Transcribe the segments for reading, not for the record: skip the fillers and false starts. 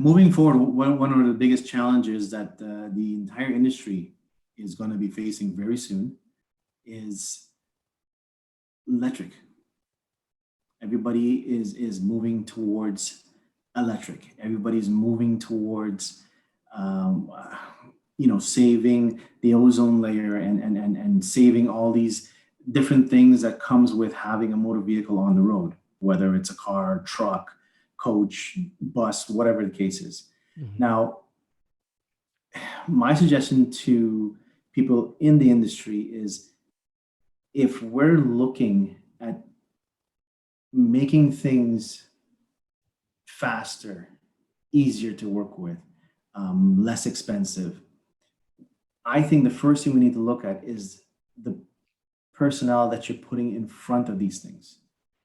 moving forward, one of the biggest challenges that the entire industry is going to be facing very soon is electric. Everybody is moving towards electric. Everybody's moving towards saving the ozone layer and saving all these different things that comes with having a motor vehicle on the road, whether it's a car, truck, coach, bus, whatever the case is. Mhm. Now, my suggestion to people in the industry is, if we're looking at making things faster, easier to work with, less expensive, I think the first thing we need to look at is the personnel that you're putting in front of these things,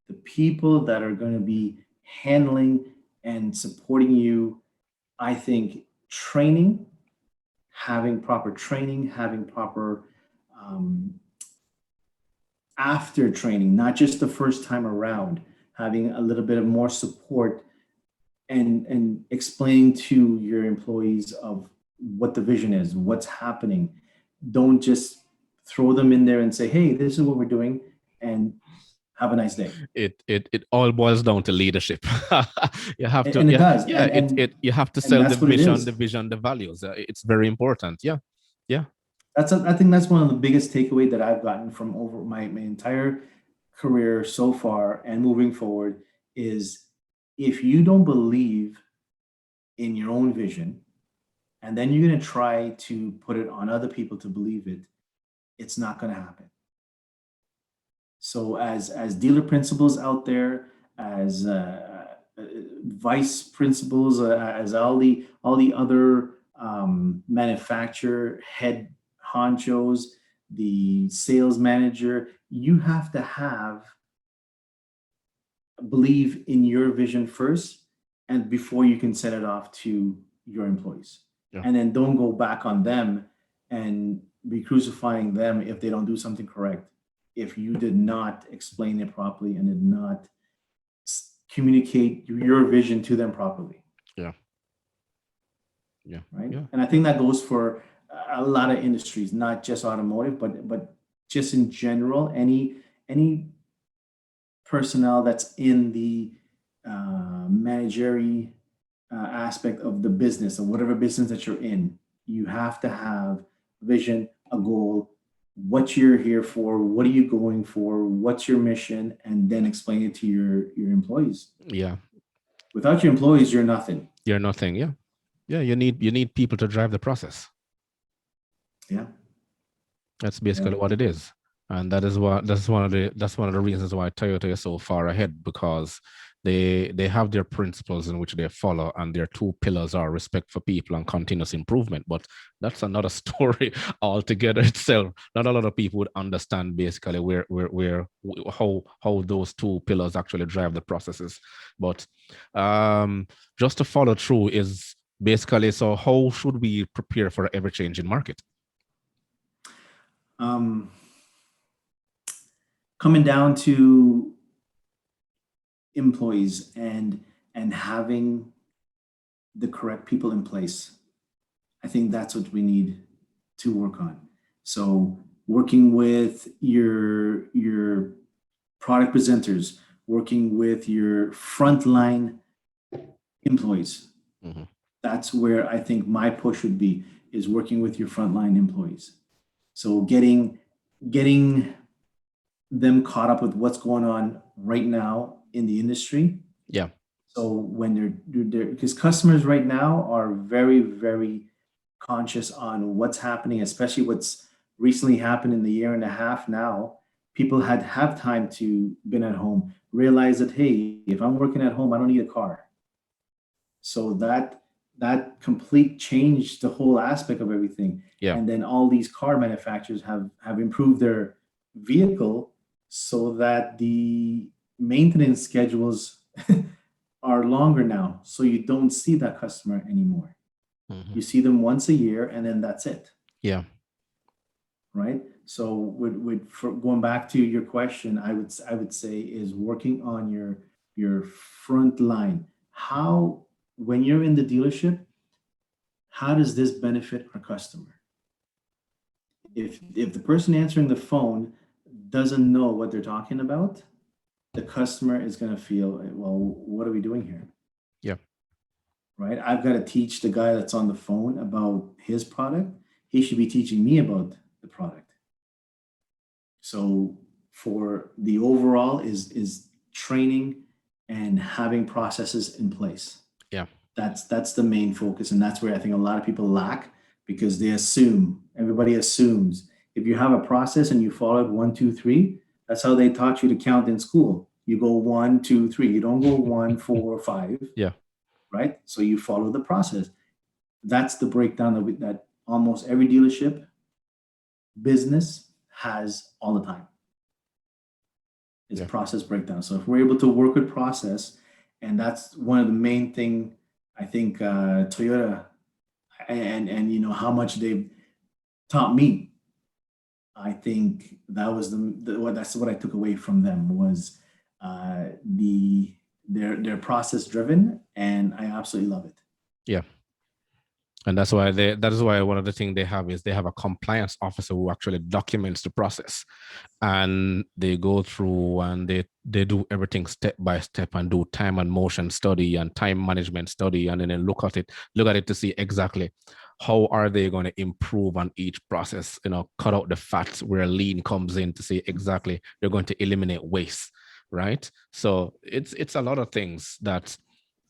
the people that are going to be handling and supporting you. I think having proper training, having proper after training, not just the first time around, having a little bit of more support and explaining to your employees of what the vision is, what's happening. Don't just throw them in there and say, hey, this is what we're doing, and have a nice day. It all boils down to leadership. You have to, And it does. yeah, you have to sell the that's what it is. vision, the values. It's very important. Yeah. I think that's one of the biggest takeaway that I've gotten from over my entire career so far and moving forward is, if you don't believe in your own vision, and then you're going to try to put it on other people to believe it, it's not going to happen. So as dealer principals out there, as vice principals, as all the other manufacturer head honchos, the sales manager, you have to believe in your vision first, and before you can send it off to your employees. Yeah. And then don't go back on them and be crucifying them if they don't do something correct, if you did not explain it properly and did not communicate your vision to them properly. Yeah. Right. Yeah. And I think that goes for a lot of industries, not just automotive, but just in general, any personnel that's in the managerial aspect of the business, or whatever business that you're in, you have to have vision, a goal, what you're here for, what are you going for, what's your mission, and then explain it to your employees. Yeah. Without your employees, you're nothing. You're nothing. Yeah. Yeah. You need people to drive the process. Yeah. That's basically what it is. And that's one of the reasons why Toyota is so far ahead, because they have their principles in which they follow, and their two pillars are respect for people and continuous improvement. But that's another story altogether itself. Not a lot of people would understand basically how those two pillars actually drive the processes. But just to follow through is basically, so how should we prepare for every change in market? Coming down to employees and having the correct people in place. I think that's what we need to work on. So working with your product presenters, working with your frontline employees. Mm-hmm. That's where I think my push would be, is working with your frontline employees. So getting them caught up with what's going on right now in the industry. Yeah. So when they're because customers right now are very, very conscious on what's happening, especially what's recently happened in the year and a half now. People have time to been at home, realize that, hey, if I'm working at home, I don't need a car. So that complete changed the whole aspect of everything. Yeah. And then all these car manufacturers have improved their vehicle so that the maintenance schedules are longer now. So you don't see that customer anymore. Mm-hmm. You see them once a year, and then that's it. Yeah. Right. So for going back to your question, I would say is working on your front line. How when you're in the dealership, how does this benefit our customer? If the person answering the phone doesn't know what they're talking about, the customer is going to feel, well, what are we doing here? Yeah. Right? I've got to teach the guy that's on the phone about his product. He should be teaching me about the product. So for the overall is training and having processes in place. Yeah. That's the main focus, and that's where I think a lot of people lack, because they assume, everybody assumes, if you have a process and you follow it 1, 2, 3, that's how they taught you to count in school. You go 1, 2, 3. You don't go 1, 4, 5. Yeah. Right? So you follow the process. That's the breakdown that almost every dealership business has all the time. Is process breakdown. So if we're able to work with process, and that's one of the main thing, I think Toyota and you know how much they've taught me. I think that was that's what I took away from them was they're process driven, and I absolutely love it. Yeah. And that is why one of the things they have is they have a compliance officer who actually documents the process, and they go through and they do everything step by step and do time and motion study and time management study, and then they look at it to see exactly how are they going to improve on each process, cut out the fats where lean comes in to see exactly they're going to eliminate waste, right? So it's a lot of things that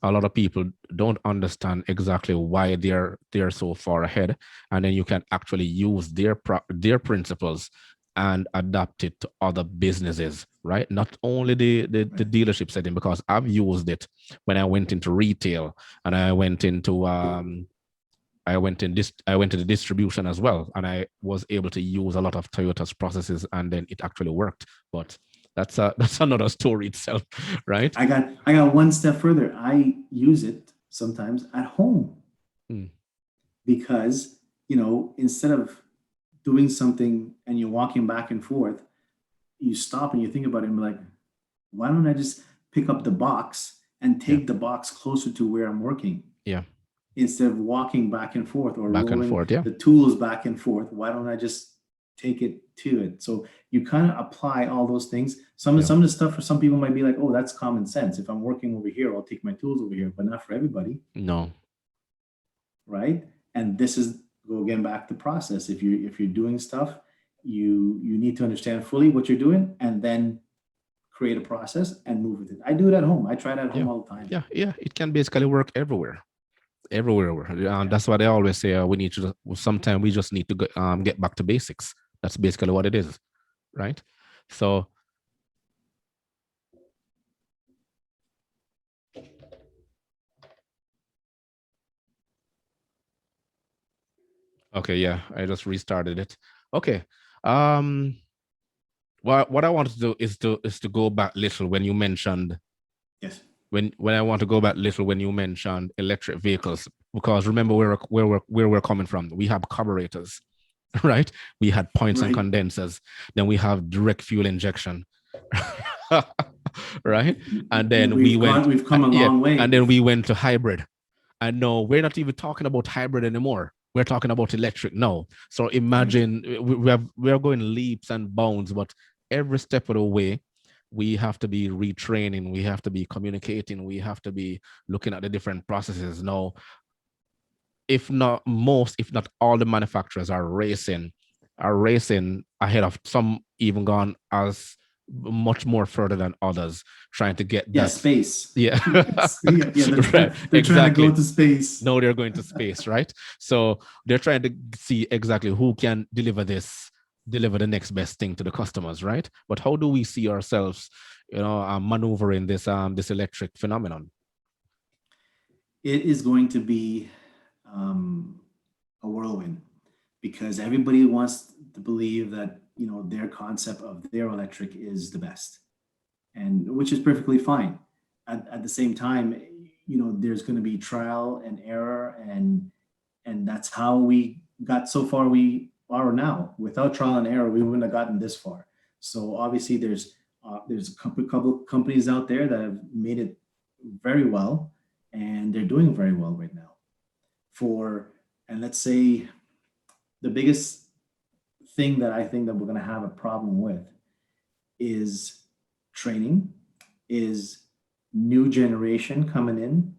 a lot of people don't understand exactly why they're so far ahead, and then you can actually use their principles and adapt it to other businesses, right? Not only the dealership setting, because I've used it when I went into retail, and I went into I went to the distribution as well, and I was able to use a lot of Toyota's processes, and then it actually worked. But that's another story itself, right? I got one step further. I use it sometimes at home because instead of doing something and you're walking back and forth, you stop and you think about it and be like, why don't I just pick up the box and take the box closer to where I'm working? Yeah. Instead of walking back and forth or rolling the tools back and forth, why don't I just take it to it? So you kind of apply all those things. Some of the stuff for some people might be like, oh, that's common sense. If I'm working over here, I'll take my tools over here, but not for everybody. No. Right? And this is go again back to process. If you're doing stuff, you need to understand fully what you're doing and then create a process and move with it. I do it at home. I try it at home all the time. Yeah. It can basically work everywhere. That's why they always say sometimes we just need to get back to basics. That's basically what it is, right? So okay, yeah, I just restarted it. Okay. What I want to do is to go back little when you mentioned when I want to go back little when you mentioned electric vehicles, because remember where we're coming from. We have carburetors, right? We had points and condensers. Then we have direct fuel injection, right? And then we've come a long way. And then we went to hybrid. And no, we're not even talking about hybrid anymore. We're talking about electric now. So imagine we're going leaps and bounds, but every step of the way, we have to be retraining, we have to be communicating, we have to be looking at the different processes. Now, if not all the manufacturers are racing ahead of some, even gone as much more further than others, trying to get that space. Yeah. They're trying to go to space. No, they're going to space, right? So they're trying to see exactly who can deliver the next best thing to the customers, right? But how do we see ourselves, maneuvering this electric phenomenon? It is going to be a whirlwind, because everybody wants to believe that their concept of their electric is the best, and which is perfectly fine. At the same time, there's going to be trial and error, and that's how we got so far we are now. Without trial and error, we wouldn't have gotten this far. So obviously there's a couple companies out there that have made it very well, and they're doing very well right now. And let's say the biggest thing that I think that we're going to have a problem with is training, is new generation coming in,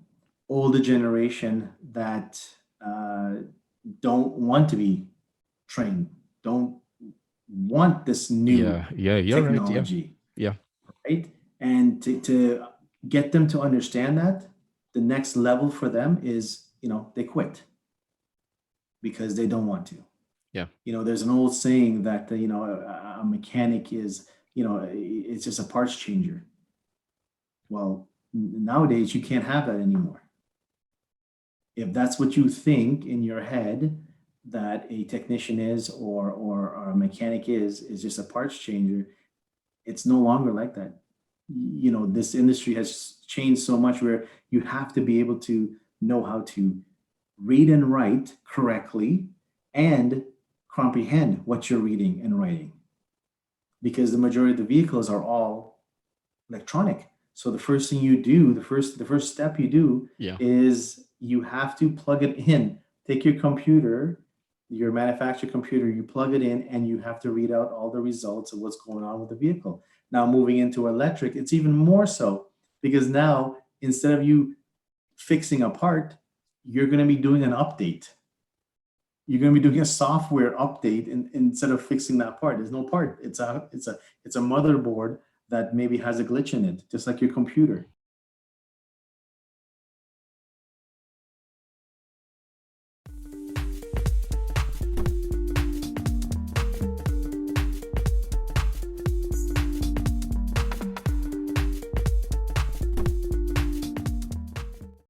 older generation that uh, don't want to be trained, don't want this new Yeah, you're right. Yeah, technology, yeah, right? And to get them to understand that, the next level for them is, they quit because they don't want to. yeah, There's an old saying that, a mechanic is, it's just a parts changer. Well, nowadays you can't have that anymore. If that's what you think in your head that a technician is, or a mechanic is just a parts changer, it's no longer like that. This industry has changed so much where you have to be able to know how to read and write correctly and comprehend what you're reading and writing, because the majority of the vehicles are all electronic. So the first thing you do, the first step you do yeah, is you have to plug it in. Take your computer, your manufacturer computer, you plug it in, and you have to read out all the results of what's going on with the vehicle. Now moving into electric, it's even more so, because now instead of you fixing a part, you're going to be doing an update. You're going to be doing a software update instead of fixing that part. There's no part. It's a motherboard that maybe has a glitch in it, just like your computer.